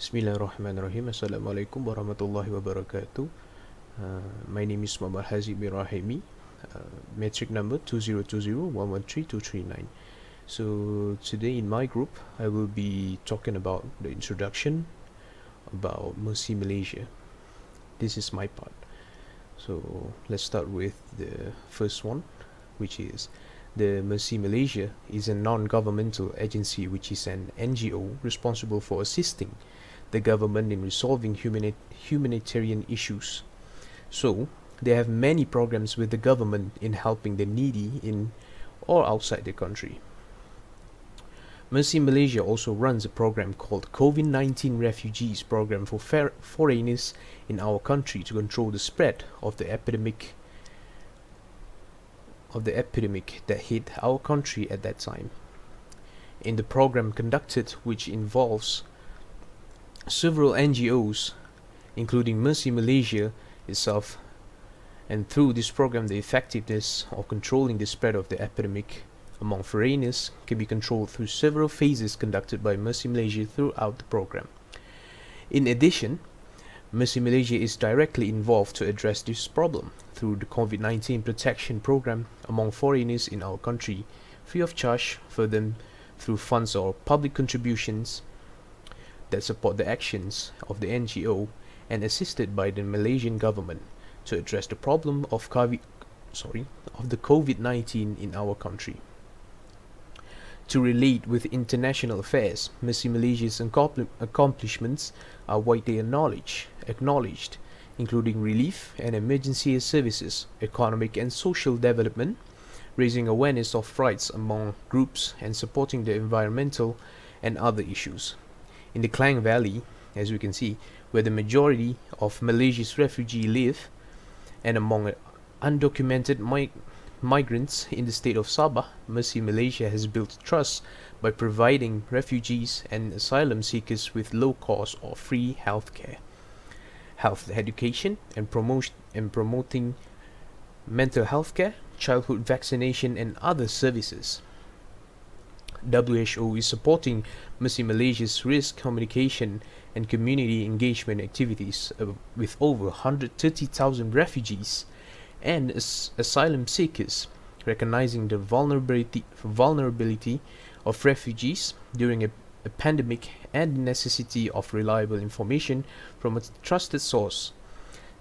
Bismillahirrahmanirrahim. Assalamualaikum warahmatullahi wabarakatuh. My name is Muhammad HAZIQ bin ROHAIMI, metric number 2020113239. So today in my group, I will be talking about the introduction about MASRI Malaysia. This is my part. So let's start with the first one, which is the MASRI Malaysia is a non-governmental agency which is an NGO responsible for assisting the government in resolving humanitarian issues. So they have many programs with the government in helping the needy in or outside the country. MASRI Malaysia also runs a program called COVID-19 Refugees Program for foreigners in our country to control the spread of the epidemic that hit our country at that time. In the program conducted, which involves several NGOs, including MASRI Malaysia itself, and through this program the effectiveness of controlling the spread of the epidemic among foreigners can be controlled through several phases conducted by MASRI Malaysia throughout the program. In addition, MASRI Malaysia is directly involved to address this problem through the COVID-19 protection program among foreigners in our country, free of charge for them through funds or public contributions that support the actions of the NGO and assisted by the Malaysian government to address the problem of the COVID-19 in our country. To relate with international affairs, MASRI Malaysia's accomplishments are widely acknowledged, including relief and emergency services, economic and social development, raising awareness of rights among groups, and supporting the environmental and other issues. In the Klang Valley, as we can see, where the majority of Malaysia's refugees live, and among undocumented migrants in the state of Sabah, MASRI Malaysia has built trust by providing refugees and asylum seekers with low cost or free health care, health education, and promoting mental health care, childhood vaccination, and other services. WHO is supporting MASRI Malaysia's risk communication and community engagement activities with over 130,000 refugees and asylum seekers, recognizing the vulnerability of refugees during a pandemic and the necessity of reliable information from a trusted source.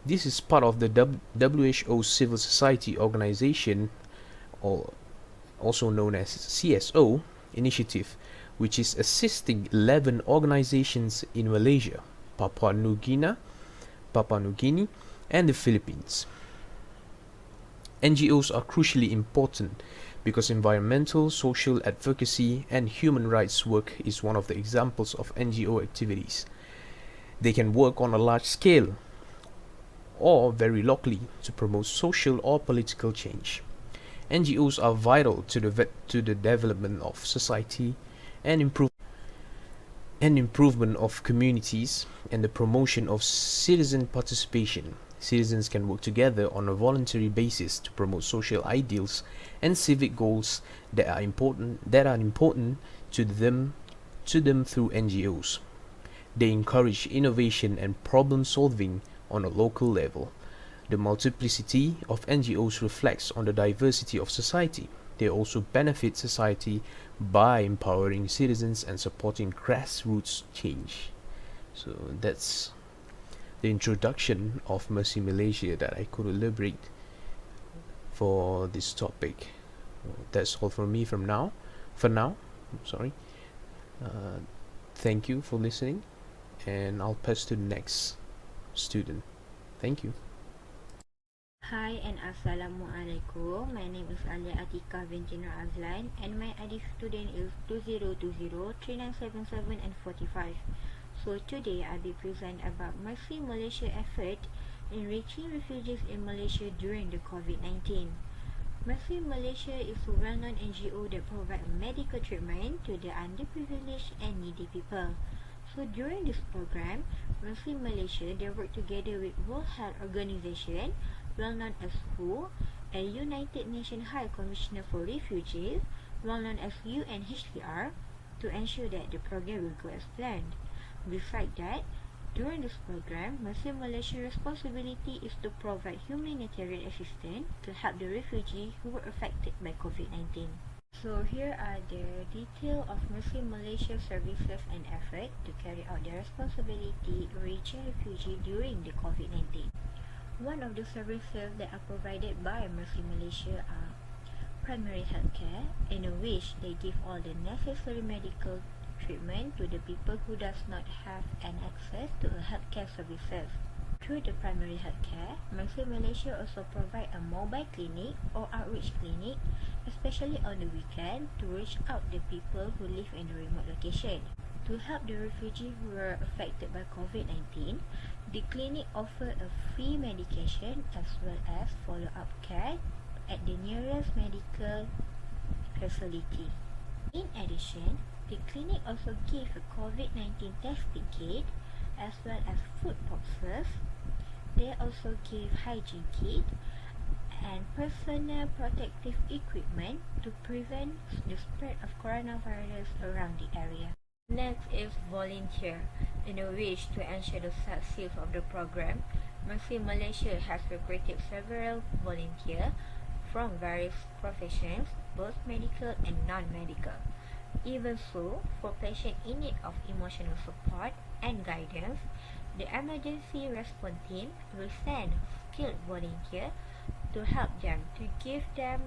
This is part of the WHO civil society organization, also known as CSO, initiative, which is assisting 11 organizations in Malaysia, Papua New Guinea, and the Philippines. NGOs are crucially important because environmental, social advocacy, and human rights work is one of the examples of NGO activities. They can work on a large scale or very locally to promote social or political change. NGOs are vital to the development of society and improvement of communities and the promotion of citizen participation. Citizens can work together on a voluntary basis to promote social ideals and civic goals that are important to them through NGOs. They encourage innovation and problem solving on a local level. The multiplicity of NGOs reflects on the diversity of society. They also benefit society by empowering citizens and supporting grassroots change. So that's the introduction of MASRI Malaysia that I could elaborate for this topic. That's all from me for now. Thank you for listening, and I'll pass to the next student. Thank you. Hi and Assalamualaikum. My name is ATIQAH binti AZLAN and my ID student is 20203977 and 45. So today I'll be present about MASRI Malaysia effort in reaching refugees in Malaysia during the COVID-19. MASRI Malaysia is a well-known NGO that provides medical treatment to the underprivileged and needy people. So during this program, MASRI Malaysia, they work together with World Health Organization, well known as WHO, a United Nations High Commissioner for Refugees, well known as UNHCR, to ensure that the program will go as planned. Besides that, during this program, Muslim Malaysia's responsibility is to provide humanitarian assistance to help the refugees who were affected by COVID-19. So here are the details of Muslim Malaysia services and effort to carry out their responsibility reaching refugees during the COVID-19. One of the services that are provided by Muslim Malaysia are primary healthcare, in which they give all the necessary medical treatment to the people who does not have an access to a healthcare services. Through the primary healthcare, Muslim Malaysia also provide a mobile clinic or outreach clinic, especially on the weekend, to reach out the people who live in the remote location. To help the refugees who were affected by COVID-19, the clinic offer a free medication as well as follow-up care at the nearest medical facility. In addition, the clinic also gave a COVID-19 testing kit as well as food boxes. They also gave hygiene kit and personal protective equipment to prevent the spread of coronavirus around the area. Next is volunteer. In a wish to ensure the success of the program, Muslim Malaysia has recruited several volunteers from various professions, both medical and non-medical. Even so, for patients in need of emotional support and guidance, the emergency response team will send skilled volunteers to help them, to give them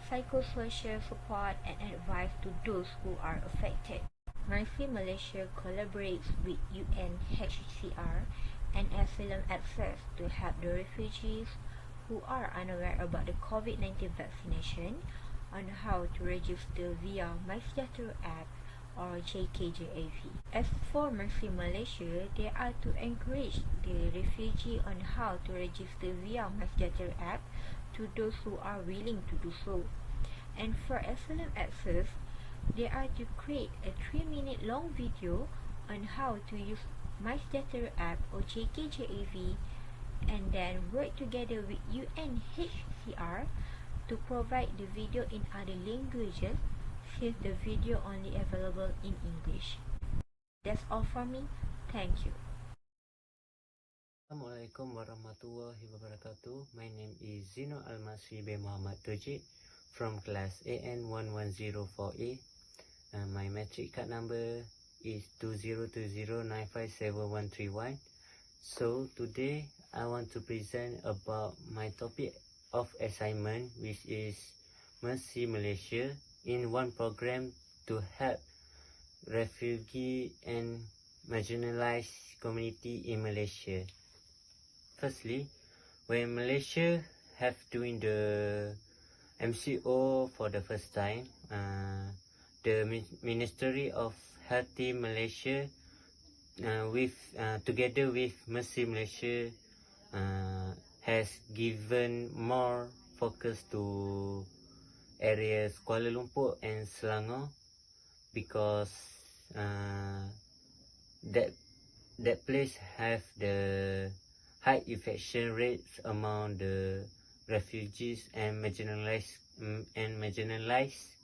psychosocial support and advice to those who are affected. Muslim Malaysia collaborates with UNHCR and Asylum Access to help the refugees who are unaware about the COVID-19 vaccination on how to register via MySejahtera app or JKJAV. As for Muslim Malaysia, they are to encourage the refugee on how to register via MySejahtera app to those who are willing to do so. And for Asylum Access, they are to create a 3-minute long video on how to use MySejahtera app or JKJAV, and then work together with UNHCR to provide the video in other languages, since the video only available in English. That's all from me. Thank you. Assalamualaikum warahmatullahi wabarakatuh. My name is Zino Al-Masri bin Muhammad TOJID from class AN1104A. My matric card number is 2020957131. So today I want to present about my topic of assignment, which is Muslim Malaysia in one program to help refugee and marginalized community in Malaysia. Firstly, when Malaysia have doing the MCO for the first time, the Ministry of Health Malaysia together with Muslim Malaysia has given more focus to areas Kuala Lumpur and Selangor, because that place have the high infection rates among the refugees and marginalized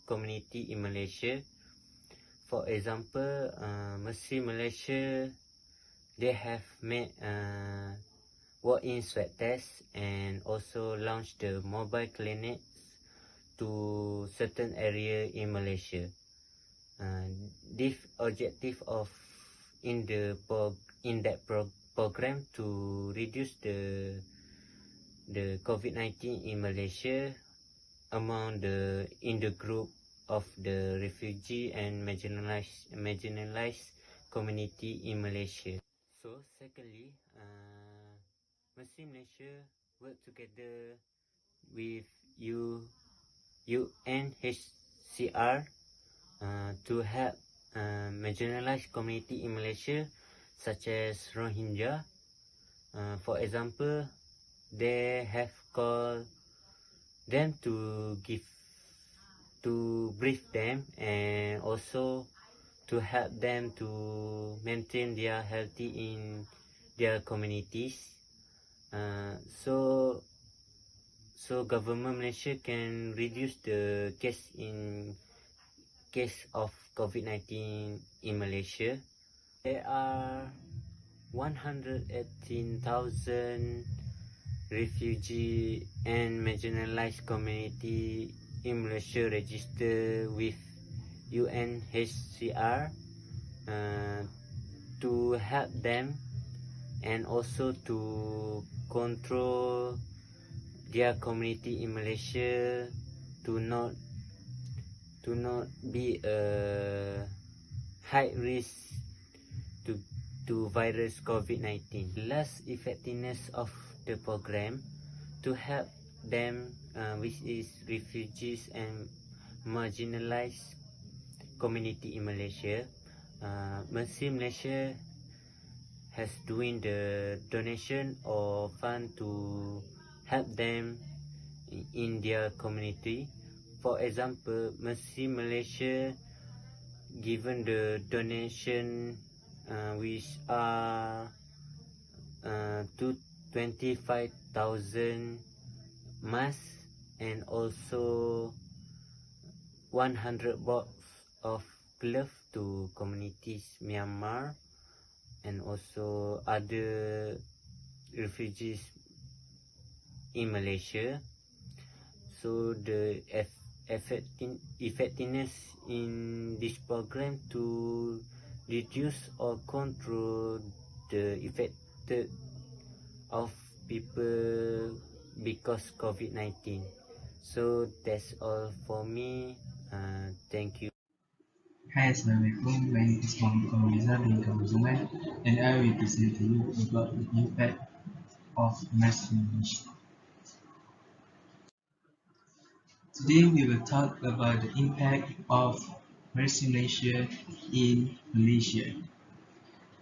community in Malaysia. For example, Muslim Malaysia, they have made walk-in swab tests and also launched the mobile clinics to certain area in Malaysia. This objective of in that program to reduce the COVID-19 in Malaysia among in the group of the refugee and marginalized community in Malaysia. So secondly, Muslim Malaysia work together with UNHCR to help marginalized community in Malaysia, such as Rohingya. For example, they have called them to brief them and also to help them to maintain their healthy in their communities. So government Malaysia can reduce the case of COVID-19 in Malaysia. There are 118,000 refugee and marginalized community in Malaysia registered with UNHCR to help them and also to control their community in Malaysia to not be a high risk to virus COVID-19. Last effectiveness of the program to help them, which is refugees and marginalized community in Malaysia. MASRI Malaysia has doing the donation or fund to help them in their community. For example, MASRI Malaysia given the donation which are 25,000 masks and also 100 box of gloves to communities Myanmar and also other refugees in Malaysia. So the effectiveness in this program to reduce or control the affected of people because COVID-19. So that's all for me. Thank you. Hi, Assalamualaikum. My name is KAMARUZAMAN and I will present to you about the impact of mass immigration. Today we will talk about the impact of mass immigration in Malaysia.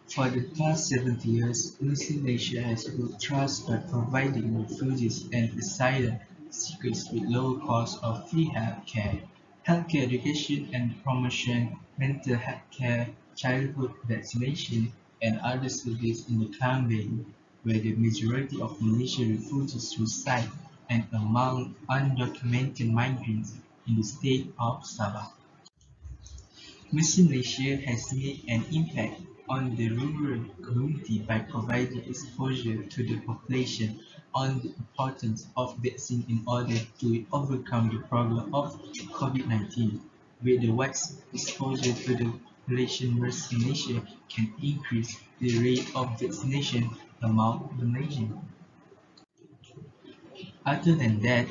For the past 70 years, Malaysia has built trust by providing refugees and asylum seekers with low cost of free healthcare, healthcare education and promotion, mental health care, childhood vaccination, and other services in the Klang Valley, where the majority of Malaysian refugees reside, and among undocumented migrants in the state of Sabah. Malaysia has made an impact on the rural community by providing exposure to the population on the importance of vaccine in order to overcome the problem of COVID-19. With the wide exposure to the population, Malaysia can increase the rate of vaccination among the nation. Other than that,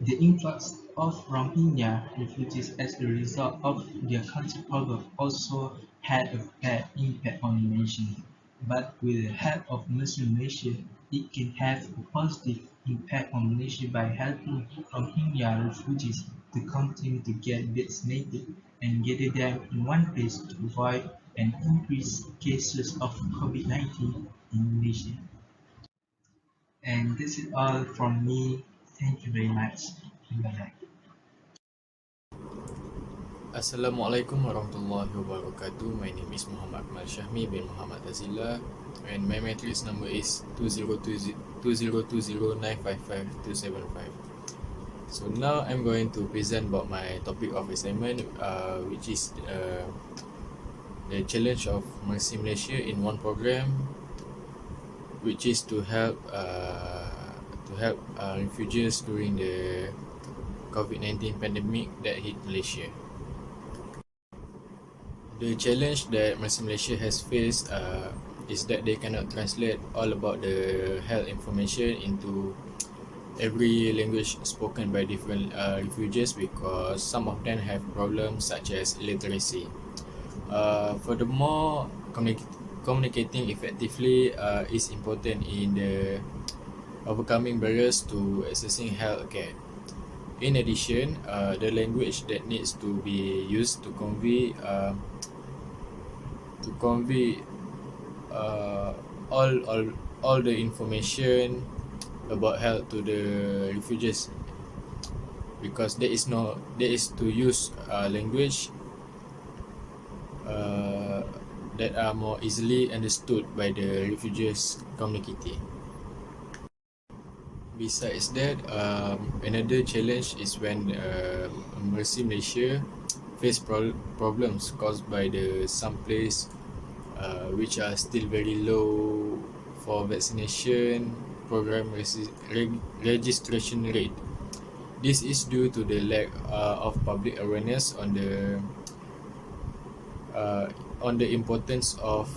the influx of Rohingya refugees as a result of their country problem also had a bad impact on the nation. But with the help of Muslim Malaysia, it can have a positive impact on Malaysia by helping Rohingya refugees to continue to get vaccinated and gather them in one place to avoid an increased cases of COVID-19 in Malaysia. And this is all from me. Thank you very much. Bye-bye. Assalamualaikum warahmatullahi wabarakatuh. My name is MOHD SYAHMY bin MOHAMAD TAZILAH and my matrix number is 2020955275. So now I'm going to present about my topic of assignment, which is the challenge of MASRI Malaysia in one program, which is to help refugees during the COVID-19 pandemic that hit Malaysia. The challenge that MASRI Malaysia has faced is that they cannot translate all about the health information into every language spoken by different refugees because some of them have problems such as illiteracy. Furthermore, communicating effectively is important in the overcoming barriers to accessing health care. In addition, the language that needs to be used to convey all the information about health to the refugees, because there is to use language that are more easily understood by the refugees community. Besides that, another challenge is when MASRI Malaysia face problems caused by some place which are still very low for vaccination program registration rate. This is due to the lack of public awareness on the importance of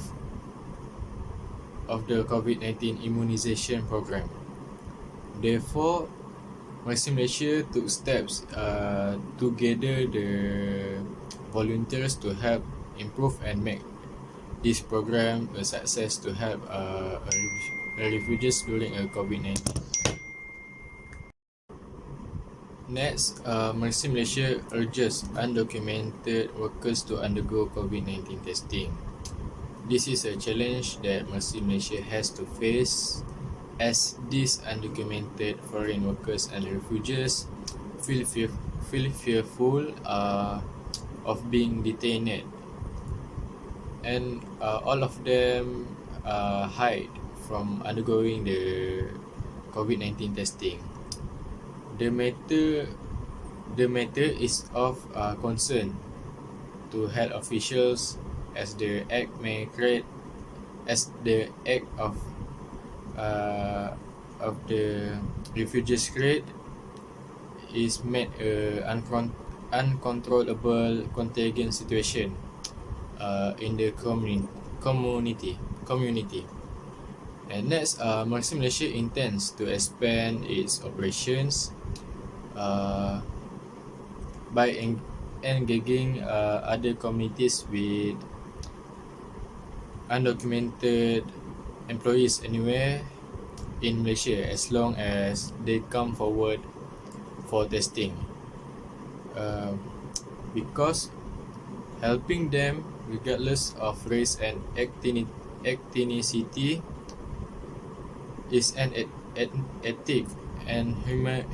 the COVID-19 immunization program. Therefore, MASRI Malaysia took steps to gather the volunteers to help improve and make this program a success to help refugees during COVID-19. Next, MASRI Malaysia urges undocumented workers to undergo COVID-19 testing. This is a challenge that MASRI Malaysia has to face, as these undocumented foreign workers and refugees feel fearful of being detained, and all of them hide from undergoing the COVID-19 testing. The matter is of concern to health officials, as the act of the refugees create is made uncontrollable contagion situation in the community. And next, MASRI Malaysia intends to expand its operations by engaging other communities with undocumented employees anywhere in Malaysia, as long as they come forward for testing, because helping them regardless of race and ethnicity is an ethic and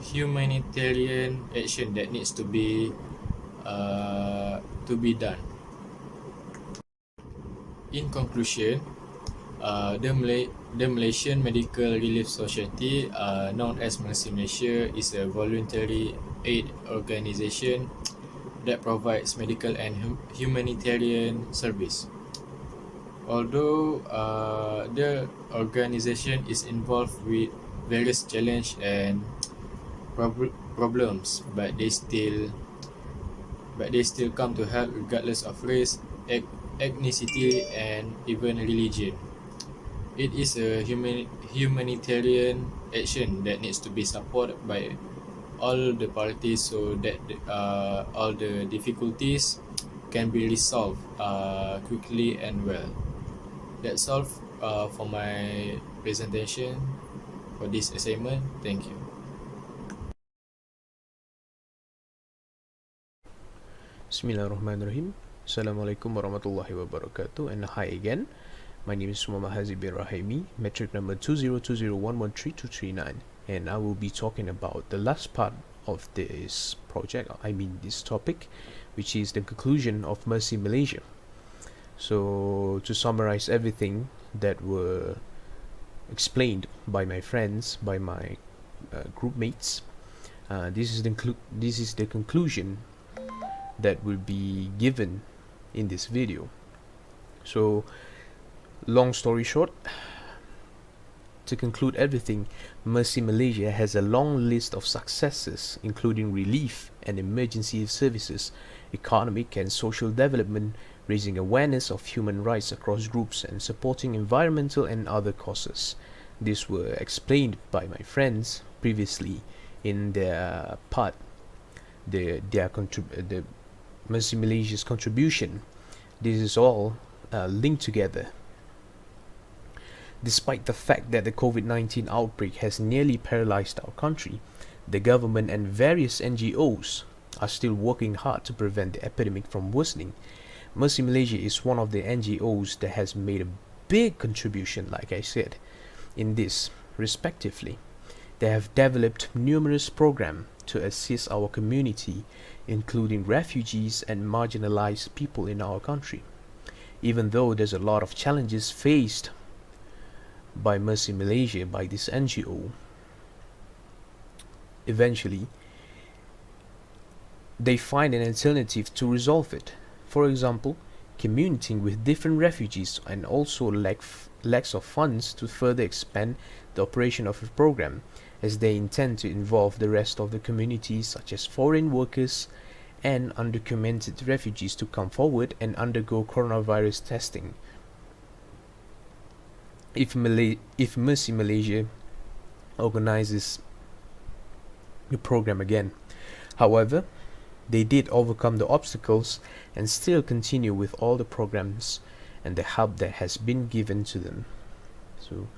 humanitarian action that needs to be done. In conclusion, the Malaysian Medical Relief Society, known as MASRI Malaysia, is a voluntary aid organisation that provides medical and humanitarian service. Although the organisation is involved with various challenges and problems, but they still come to help regardless of race, ethnicity, and even religion. It is a humanitarian action that needs to be supported by all the parties, so that all the difficulties can be resolved quickly and well. That's all for my presentation for this assignment. Thank you. Bismillahirrahmanirrahim. Assalamualaikum warahmatullahi wabarakatuh, and hi again. My name is Muhammad HAZIQ bin ROHAIMI, metric number 2020113239, and I will be talking about the last part of this project, this topic, which is the conclusion of MASRI Malaysia. So to summarize everything that were explained by my friends, by my group mates, this is the conclusion that will be given in this video. So long story short, to conclude everything, MASRI Malaysia has a long list of successes, including relief and emergency services, economic and social development, raising awareness of human rights across groups, and supporting environmental and other causes. These were explained by my friends previously in their part, the MASRI Malaysia's contribution. This is all linked together. Despite the fact that the COVID-19 outbreak has nearly paralyzed our country, the government and various NGOs are still working hard to prevent the epidemic from worsening. MASRI Malaysia is one of the NGOs that has made a big contribution, like I said, in this, respectively. They have developed numerous programs to assist our community, including refugees and marginalized people in our country. Even though there's a lot of challenges faced by MASRI Malaysia, by this NGO, eventually they find an alternative to resolve it. For example, commuting with different refugees, and also lacks of funds to further expand the operation of the program, as they intend to involve the rest of the community, such as foreign workers and undocumented refugees, to come forward and undergo coronavirus testing. If Mercy Malaysia organizes the program again. However, they did overcome the obstacles and still continue with all the programs and the help that has been given to them. So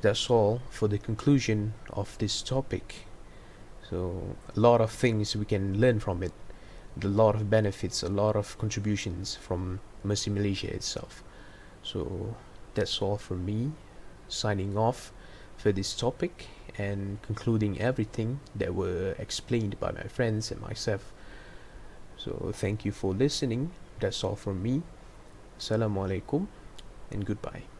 that's all for the conclusion of this topic. So a lot of things we can learn from it, a lot of benefits, a lot of contributions from Mercy Malaysia itself. So that's all from me, signing off for this topic and concluding everything that were explained by my friends and myself. So thank you for listening. That's all from me. Assalamualaikum and goodbye.